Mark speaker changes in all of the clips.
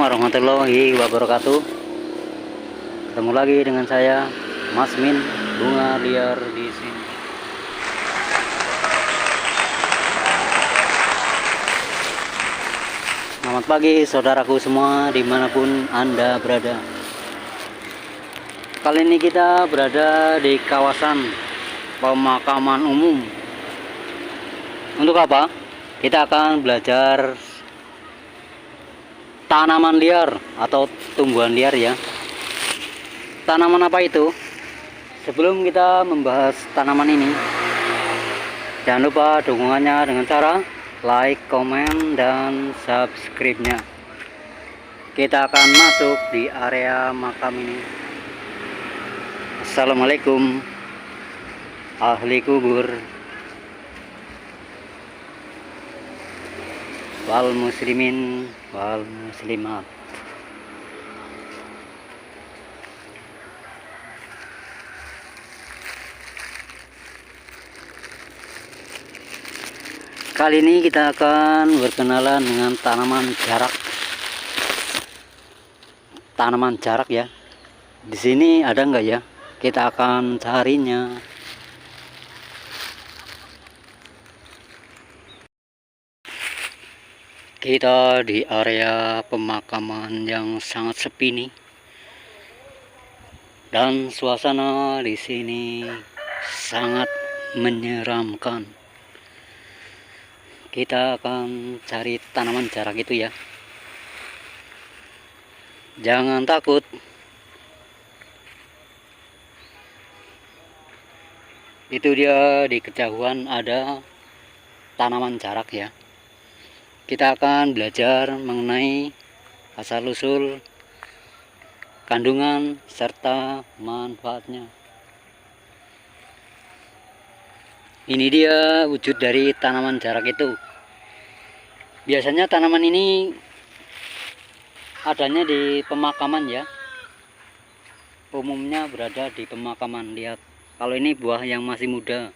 Speaker 1: warahmatullahi wabarakatuh. Ketemu lagi dengan saya, Mas Min, bunga liar di sini. Selamat pagi saudaraku semua dimanapun Anda berada. Kali ini kita berada di kawasan pemakaman umum. Untuk apa? Kita akan belajar tanaman liar atau tumbuhan liar ya. Tanaman apa itu? Sebelum kita membahas tanaman ini, jangan lupa dukungannya dengan cara like, komen, dan subscribe-nya. Kita akan masuk di area makam ini. Assalamualaikum ahli kubur wal muslimin wal muslimat. Kali ini kita akan berkenalan dengan tanaman jarak. Tanaman jarak ya. Di sini ada enggak ya? Kita akan carinya. Kita di area pemakaman yang sangat sepi nih. Dan suasana di sini sangat menyeramkan. Kita akan cari tanaman jarak itu ya. Jangan takut. Itu dia, di kejauhan ada tanaman jarak ya. Kita akan belajar mengenai asal-usul, kandungan, serta manfaatnya. Ini dia wujud dari tanaman jarak itu. Biasanya tanaman ini adanya di pemakaman ya. Umumnya berada di pemakaman. Lihat, kalau ini buah yang masih muda.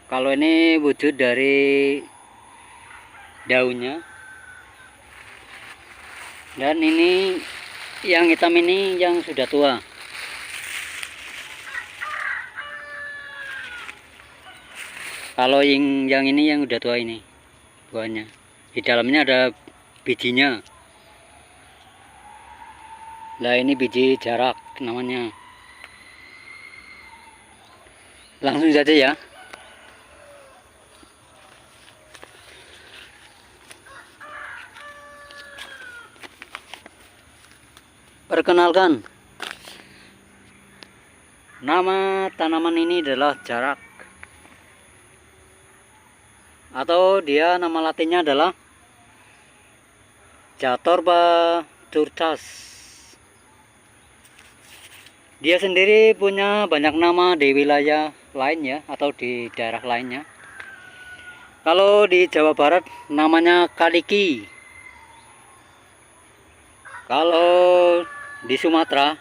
Speaker 1: Kalau ini wujud dari daunnya. Dan ini yang hitam ini yang sudah tua. Kalau yang ini yang udah tua ini buahnya. Di dalamnya ada bijinya. Nah, ini biji jarak namanya. Langsung saja ya. Perkenalkan, nama tanaman ini adalah jarak, atau dia nama latinnya adalah Jatropha curcas. Dia sendiri punya banyak nama di wilayah lain ya, atau di daerah lainnya. Kalau di Jawa Barat namanya kaliki. Kalau di Sumatera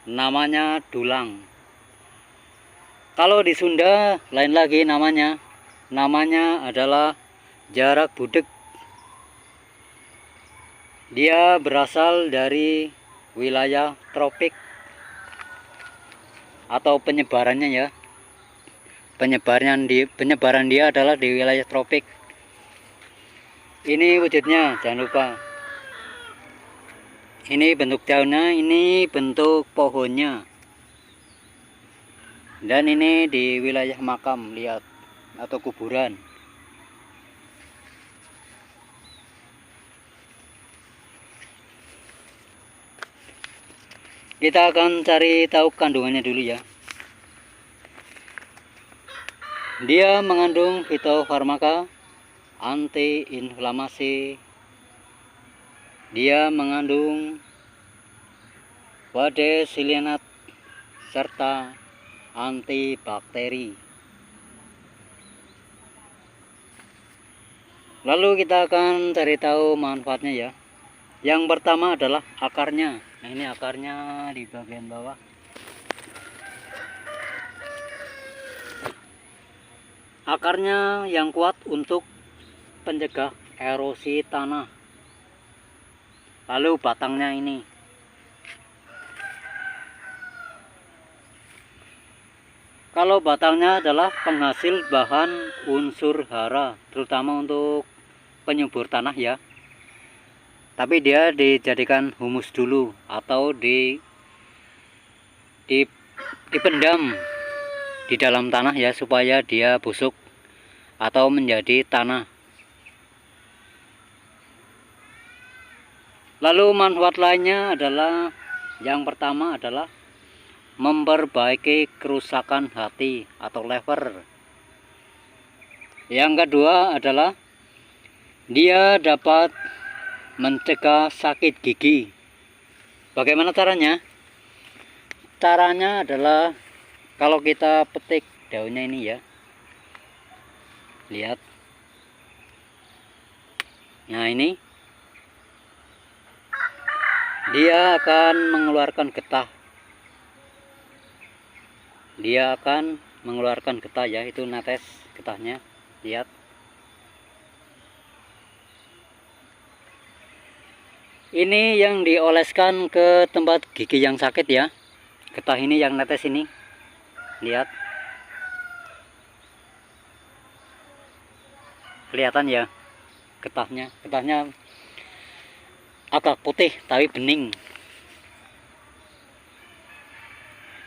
Speaker 1: namanya dulang. Kalau di Sunda lain lagi namanya adalah jarak budek. Dia berasal dari wilayah tropik, atau penyebarannya ya. Penyebaran dia adalah di wilayah tropik. Ini wujudnya, jangan lupa. Ini bentuk daunnya, ini bentuk pohonnya. Dan ini di wilayah makam, lihat, atau kuburan. Kita akan cari tahu kandungannya dulu ya. Dia mengandung fitofarmaka, anti-inflamasi. Dia mengandung wadesilinat serta antibakteri. Lalu kita akan cari tahu manfaatnya ya. Yang pertama adalah akarnya. Nah, ini akarnya di bagian bawah. Akarnya yang kuat untuk pencegah erosi tanah. Lalu batangnya ini. Kalau batangnya adalah penghasil bahan unsur hara, terutama untuk penyubur tanah ya. Tapi dia dijadikan humus dulu atau dipendam di dalam tanah ya, supaya dia busuk atau menjadi tanah. Lalu manfaat lainnya adalah, yang pertama adalah memperbaiki kerusakan hati atau lever. Yang kedua adalah dia dapat mencegah sakit gigi. Bagaimana caranya? Caranya adalah kalau kita petik daunnya ini ya, lihat. Nah ini, dia akan mengeluarkan getah. Dia akan mengeluarkan getah ya, itu netes getahnya, lihat. Ini yang dioleskan ke tempat gigi yang sakit ya. Getah ini yang netes ini. Lihat. Kelihatan ya getahnya. Getahnya agak putih tapi bening.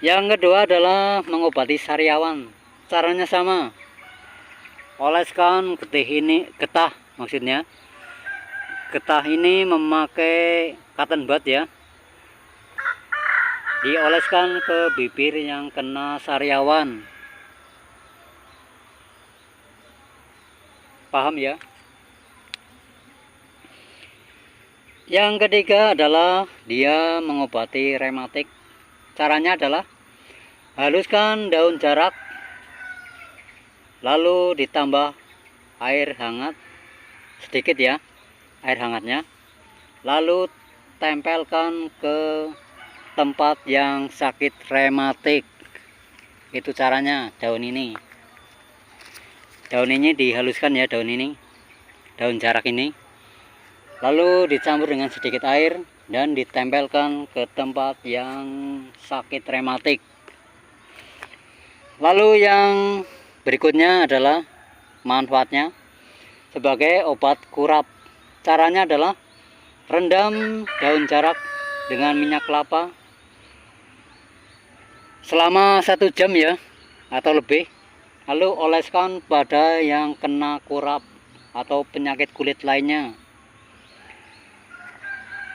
Speaker 1: Yang kedua adalah mengobati sariawan. Caranya sama. Oleskan getah maksudnya. Getah ini memakai cotton bud ya. Dioleskan ke bibir yang kena sariawan. Paham ya? Yang ketiga adalah dia mengobati rematik. Caranya adalah haluskan daun jarak, lalu ditambah air hangat sedikit ya, air hangatnya, lalu tempelkan ke tempat yang sakit rematik. Itu caranya. Daun ini dihaluskan ya, daun jarak ini, lalu dicampur dengan sedikit air dan ditempelkan ke tempat yang sakit rematik. Lalu yang berikutnya adalah manfaatnya sebagai obat kurap. Caranya adalah rendam daun jarak dengan minyak kelapa selama 1 jam ya, atau lebih. Lalu oleskan pada yang kena kurap atau penyakit kulit lainnya.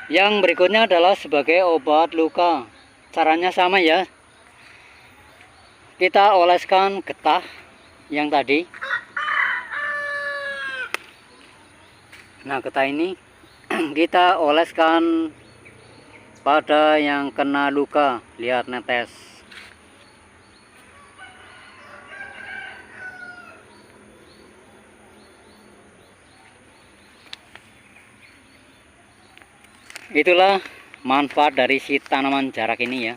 Speaker 1: Yang berikutnya adalah sebagai obat luka. Caranya sama ya. Kita oleskan getah yang tadi. Nah, getah ini kita oleskan pada yang kena luka. Lihat, netes. Itulah manfaat dari si tanaman jarak ini ya.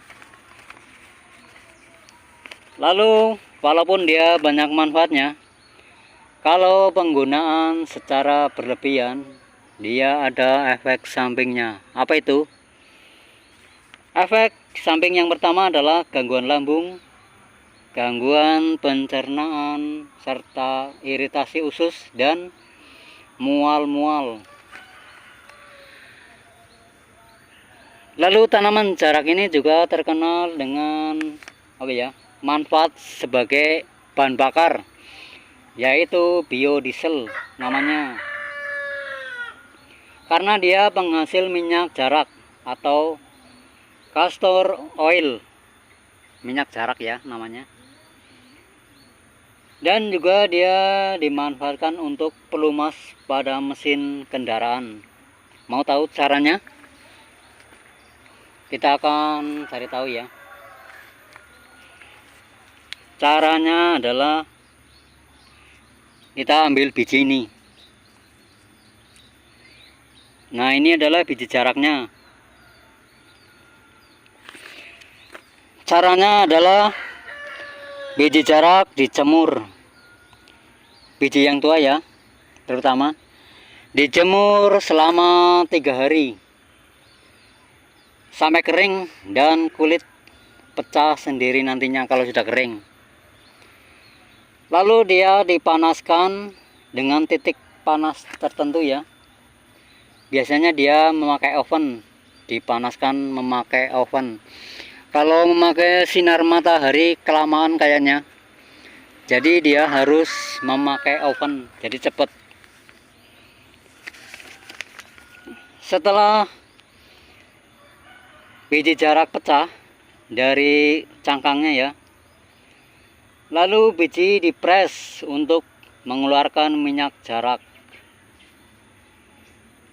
Speaker 1: Lalu walaupun dia banyak manfaatnya, kalau penggunaan secara berlebihan, dia ada efek sampingnya. Apa itu? Efek samping yang pertama adalah gangguan lambung, gangguan pencernaan, serta iritasi usus dan mual-mual. Lalu tanaman jarak ini juga terkenal dengan manfaat sebagai bahan bakar, yaitu biodiesel namanya. Karena dia penghasil minyak jarak atau castor oil, minyak jarak ya namanya. Dan juga dia dimanfaatkan untuk pelumas pada mesin kendaraan. Mau tahu caranya? Kita akan cari tahu ya. Caranya adalah kita ambil biji ini. Nah, ini adalah biji jaraknya. Caranya adalah biji jarak dijemur. Biji yang tua ya, terutama dijemur selama 3 hari sampai kering dan kulit pecah sendiri nantinya kalau sudah kering. Lalu dia dipanaskan dengan titik panas tertentu ya. Biasanya dia memakai oven, dipanaskan memakai oven. Kalau memakai sinar matahari kelamaan kayaknya, jadi dia harus memakai oven, jadi cepat. Setelah biji jarak pecah dari cangkangnya ya, lalu biji dipres untuk mengeluarkan minyak jarak.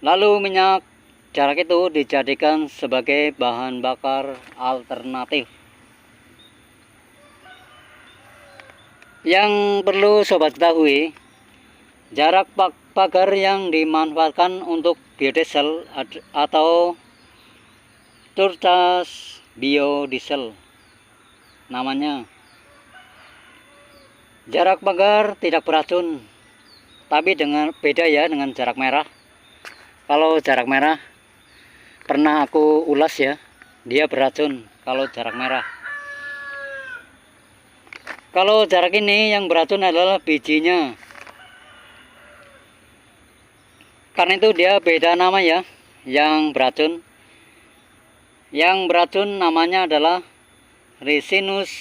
Speaker 1: Lalu minyak jarak itu dijadikan sebagai bahan bakar alternatif. Yang perlu sobat ketahui, jarak bakar yang dimanfaatkan untuk biodiesel atau Turcas biodiesel namanya. Jarak bakar tidak beracun, tapi beda ya dengan jarak merah. Kalau jarak merah pernah aku ulas ya, dia beracun kalau jarak merah. Kalau jarak ini yang beracun adalah bijinya. Karena itu dia beda nama ya, yang beracun. Yang beracun namanya adalah Ricinus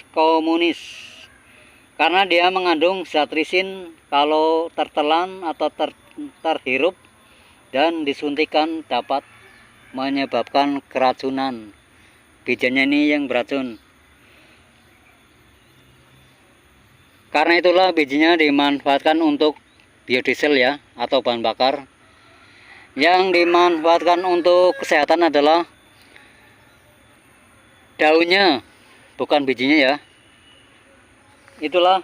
Speaker 1: communis. Karena dia mengandung zat risin kalau tertelan atau terhirup dan disuntikan dapat menyebabkan keracunan. Bijinya ini yang beracun. Karena itulah bijinya dimanfaatkan untuk biodiesel ya, atau bahan bakar. Yang dimanfaatkan untuk kesehatan adalah daunnya, bukan bijinya ya. Itulah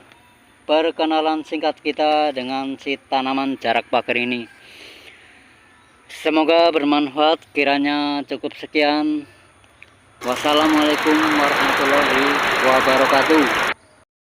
Speaker 1: perkenalan singkat kita dengan si tanaman jarak bakar ini. Semoga bermanfaat, kiranya cukup sekian. Wassalamualaikum warahmatullahi wabarakatuh.